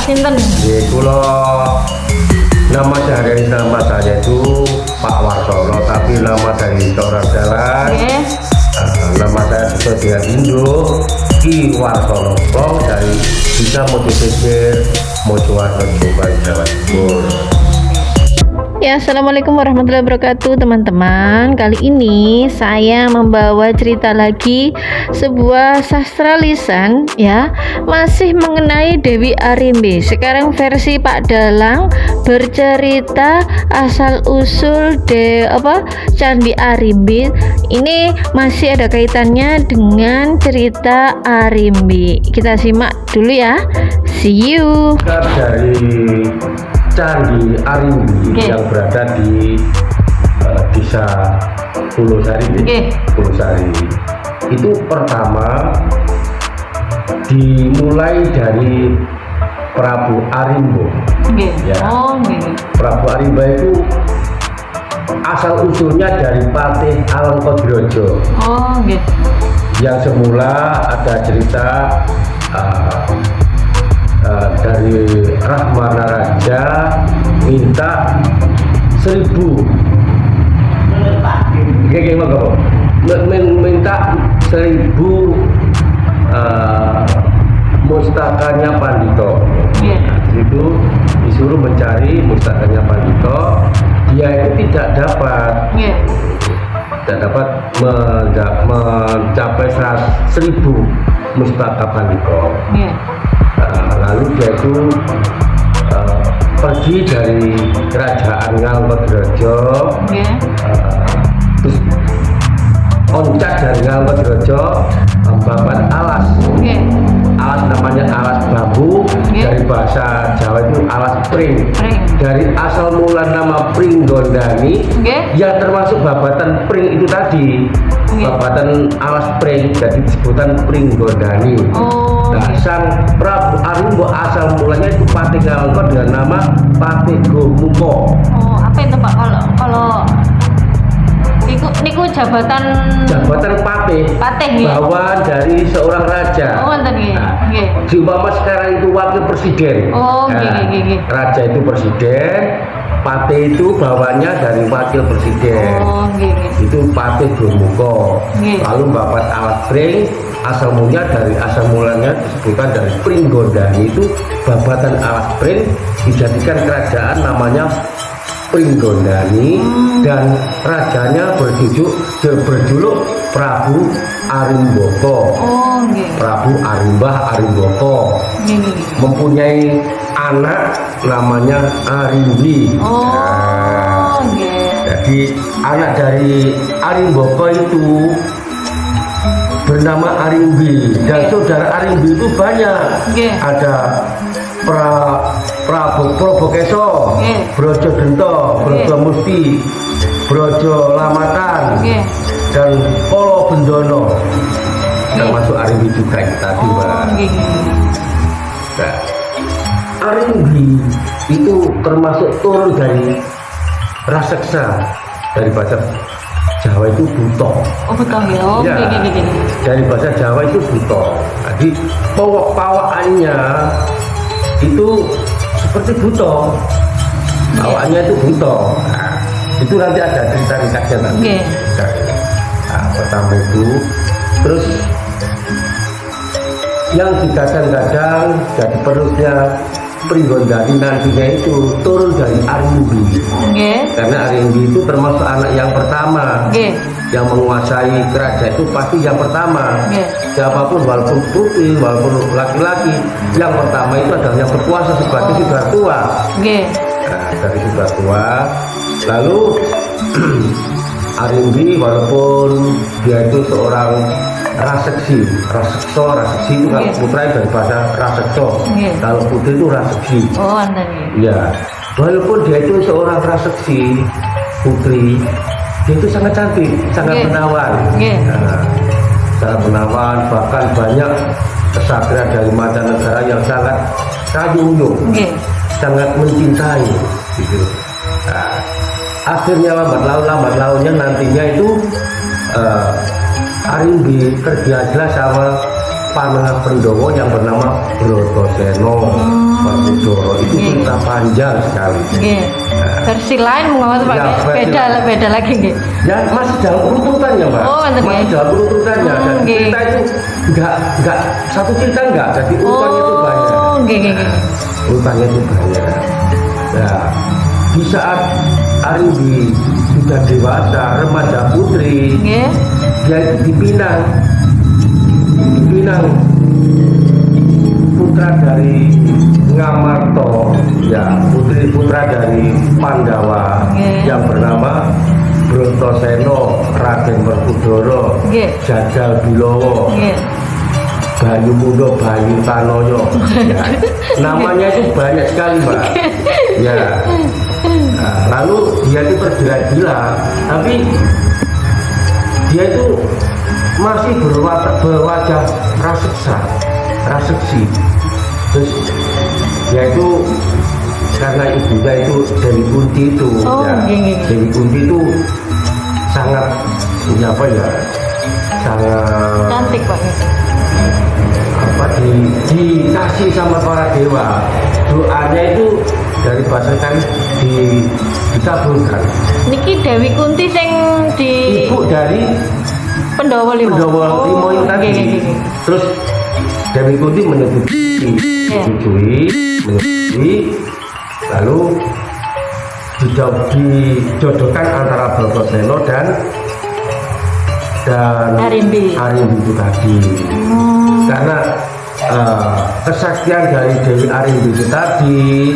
Sinten? Kalau nama sehari nama saya itu Pak Warsono, tapi nama dari seorang jalan. Nama saya sesuai dengan induk Ki Warsono dari bisa Mojopesir Mojowarno Jombang Jawa Timur. Ya, assalamualaikum warahmatullahi wabarakatuh teman-teman. Kali ini saya membawa cerita lagi, sebuah sastra lisan ya, masih mengenai Dewi Arimbi. Sekarang versi Pak Dalang bercerita asal usul Candi Arimbi. Ini masih ada kaitannya dengan cerita Arimbi. Kita simak dulu ya. See you. Dari Candi Arimbi yang berada di desa Pulau Sari, Pulau Sari itu pertama dimulai dari Prabu Arimbo. Ya. Prabu Arimbo itu asal usulnya dari Patih Alengkodrojo. Yang semula ada cerita dari Rahmana Raja minta 1000 minta 1000 mustakanya Pandito. Itu disuruh mencari mustakanya Pandito, dia itu tidak dapat mencapai 1000 mustaka Pandito. Lalu dia itu pergi dari kerajaan Ngalengkodrojo, terus oncat dari Ngalengkodrojo membabat alas. Alas namanya alas bambu, dari bahasa Jawa itu alas pring. Dari asal mula nama Pringgondani, yang termasuk babatan pring itu tadi. Babatan alas pring, jadi sebutan Pringgondani. Nah, sang Prabu Arimbo asal mulanya itu Patih Ngalengko dengan nama Patih Gomuko. Apa itu Pak? Kalau niku jabatan Patih bawahan dari seorang raja. Diumpama sekarang itu wakil presiden. Raja itu presiden, Patih itu bawahnya dari wakil presiden. Itu Patih Gomuko. Lalu babat alat pring asal mulanya disebutkan dari Pringgondani, itu babatan alat pring dijadikan kerajaan namanya Pringgondani, dan rajanya berjuluk Prabu Arimboko. Prabu Arimbah Arimboko mempunyai anak namanya Arimbi. Jadi anak dari Arimboko itu bernama Arimbi, dan saudara Arimbi itu banyak. Ada Prabokeso, Brojo Dento, Brojo Musti, Brojo Lamatan, dan Polo Bendono, termasuk Arimbi juga itu tadi, Mbak. Nah, Arimbi itu termasuk turun dari raseksa, dari bahasa Jawa itu buto. Dari bahasa Jawa itu buto. Jadi pawakannya itu seperti buto. Pawakannya itu buto. Nah, itu nanti ada cerita-ceritanya nanti. Nah, pertama itu, terus yang digadang-gadang jadi perutnya Pringgondani nantinya itu turun dari Arimbi. Karena Arimbi itu termasuk anak yang pertama. Yang menguasai kerajaan itu pasti yang pertama. Siapapun, walaupun putih, walaupun laki-laki, yang pertama itu adalah yang berkuasa sebagai sudah tua. Nah, dari sudah tua, lalu Arimbi walaupun dia itu seorang raseksi itu kalau putra dari bahasa rasekso, kalau putri itu raseksi. Ya, walaupun dia itu seorang raseksi putri, dia itu sangat cantik, sangat menawan. Sangat menawan, bahkan banyak kesatria dari mancanegara yang sangat kayung, sangat mencintai gitu. Nah, akhirnya lambat launnya nantinya itu Arimbi kerja jelas sama Panengah Pendowo yang bernama Brotoseno. Kudoro itu cerita panjang sekali. Versi lain mengapa Pak? Beda lagi nggih. Ya masih dalam urutannya Mbak. Oh, masih dalam urutannya. Dan cerita itu enggak satu cerita enggak, jadi urutannya itu banyak. Oh, nggih. Urutannya itu banyak. Ya, di saat Arimbi sudah dewasa, remaja putri, dia itu dipinang putra dari Ngamarto, ya putra dari Pandawa yang bernama Brotoseno, Raden Werkudara, Jajal Bilowo, Bayu Mundo, Bayu Tanoyo, ya. Namanya itu banyak sekali Mbak. Ya. Nah, lalu dia itu tergila-gila, tapi dia itu masih berwajah raseksi. Terus dia itu karena ibunya itu Dewi Kunti itu, Dewi Kunti itu sangat sangat cantik Pak. Dikasih sama para dewa, doanya itu dari bahasa kan dikabulkan. Niki Dewi Kunti sing di ibu dari Pendawa Limo itu tadi. Terus Dewi Kunti menyetujui, lalu dijodohkan antara Brotoseno dan Arimbi itu tadi. Karena kesaktian dari Dewi Arimbi itu tadi,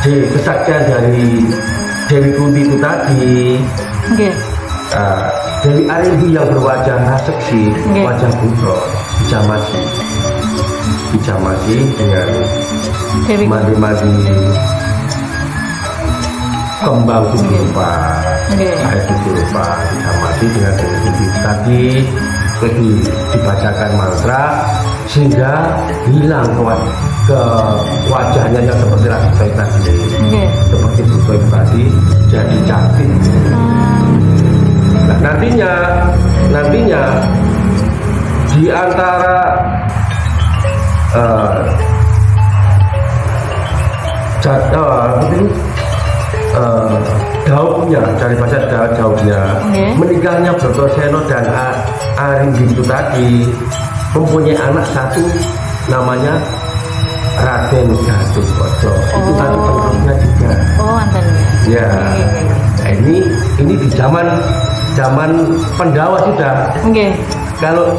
kesaktian dari Dewi Kunti itu tadi, Dewi Arimbi yang berwajah raseksi, wajah putra, dijamasi dengan mandi kembang tujuh rupa, air tujuh rupa, dijamasi dengan Dewi Kunti tadi, dibacakan mantra sehingga hilang ke wajahnya yang seperti raksasa tadi, seperti buto tadi, jadi cantik. Nah, nantinya di antara daunnya, dari bahasa daunnya, menikahnya Brotoseno dan Arimbi itu tadi mempunyai anak satu namanya Raden Gatotkaca. Itu satu penerusnya juga. Ya. Nah, ini di zaman Pandawa sudah. Kalau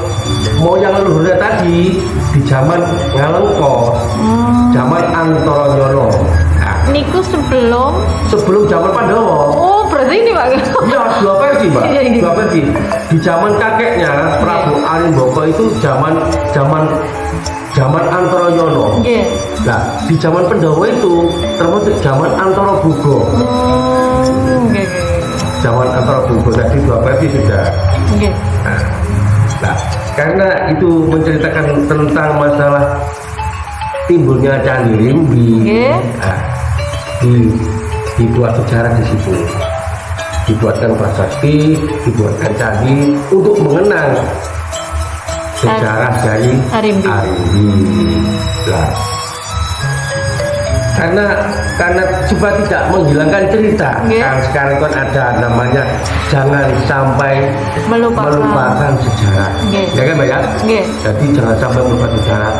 mau yang leluhurnya tadi di zaman Ngalengka, zaman Antara Nyono. Niku sebelum zaman Pandawa. Oh, berarti ini Pak. Iya, dua versi Mbak. Dua versi. Di zaman kakeknya Prabu Arimbaka itu zaman Antara Nyono. Nah, di zaman Pandawa itu termasuk zaman Antara Bugo. Zaman Antara Bugo tadi dua versi sudah. Nah, karena itu menceritakan tentang masalah timbulnya Candi Rimbi. Dibuat sejarah di situ, dibuatkan prasasti, dibuatkan candi untuk mengenang sejarah dari Arimbi. Nah, karena supaya tidak menghilangkan cerita, kan sekarang kan ada namanya jangan sampai melupakan sejarah, ya kan Mbak ya? Jadi jangan sampai melupakan sejarah.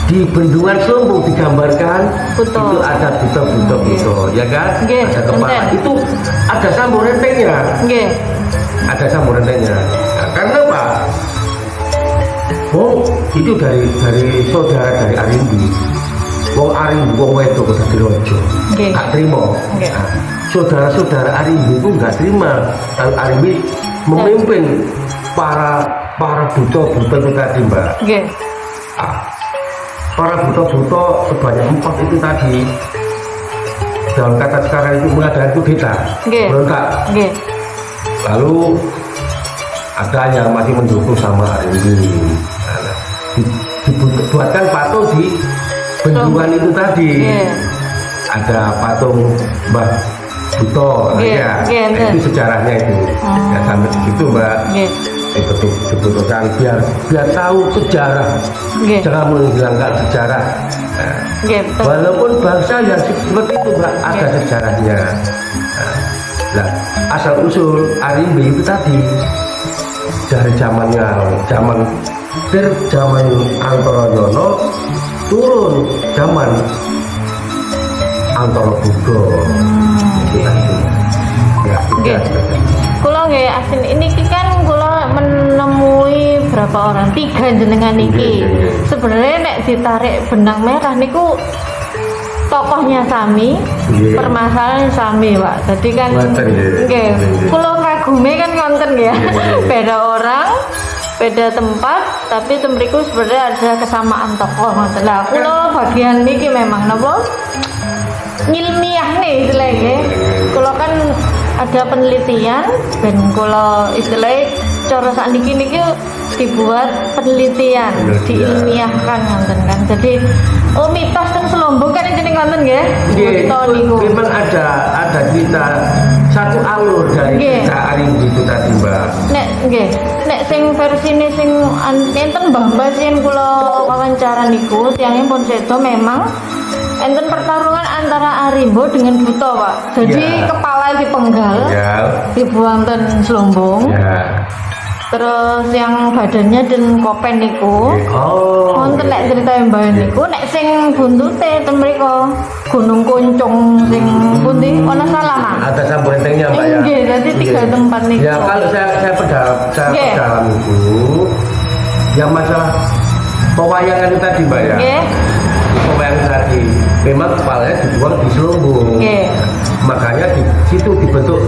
Di Bendungan Sombong digambarkan itu ada buto, ya kan? Ada kepala, itu ada sambung rentengnya. Ada sambung rentengnya. Nah, karena apa? Oh, itu dari saudara dari Arimbi. Wong Arimbi wong wedok kok dadi raja. Gak terima. Nah, saudara-saudara Arimbi itu nggak terima kalau Arimbi memimpin para buto-buto itu tadi Mbak. Para buto-buto sebanyak 4 itu tadi, dalam kata sekarang itu mengadakan kudeta, berontak. Lalu ada yang masih mendukung sama Arimbi. Dibuatkan patung di bendungan itu tadi. Ada patung Mbah Buto, itu sejarahnya itu. Ya sampai begitu Mbak. dibentukkan biar tahu sejarah. Jangan menghilangkan sejarah. Walaupun bangsa yang seperti itu Mbak, ada sejarahnya. Nah, asal usul Arimbi itu tadi dari zaman Antara Yono turun zaman Antara Budo. Kula nggih asin ini kan kula menemui berapa orang, 3 jenengan niki. Sebenarnya nek ditarik benang merah niku tokohnya sami, permasalahan sami, Pak. Jadi kan nggih, kula kagume kan konten ya. Beda orang, beda tempat, tapi temriku sebenarnya ada kesamaan tokoh. Lah kula bagian niki memang napa? Ngilmiah nih istilahnya. Kula kan ada penelitian dan kalau istilahnya cara sakniki niki dibuat penelitian, diilmiahkan ngoten kan. Jadi mitos teng Selombong kan jeneng ngoten nggih. Memang ada cerita satu alur dari cerita Arimbi itu tadi, Mbak. Nek sing versine sing enten Mbah sing kula wawancara niku tiyangé pun sedo memang enten pertarungan antara Arimbo dengan Buto, Pak. Jadi kepala dipenggal, dibuang ten Selombong. Terus yang badannya dan kopen niku. Wonten nek cerita Mbah niku nek sing buntute ten mriku Gunung Kuncung sing pundi ana salah, Mas. Ada samburetengnya, Mbak ya. Nggih, dadi 3 tempat niku. Ya kalau saya pedalam itu yang masalah pewayangan itu tadi, Mbak ya. Pewayangan tadi memang kepalanya dibuang di Selombong. Makanya di situ dibentuk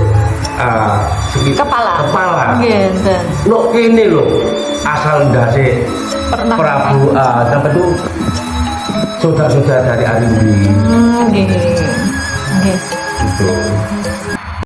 kepala. No ini loh asal ndase Prabu sampai itu saudara-saudara dari Arimbi.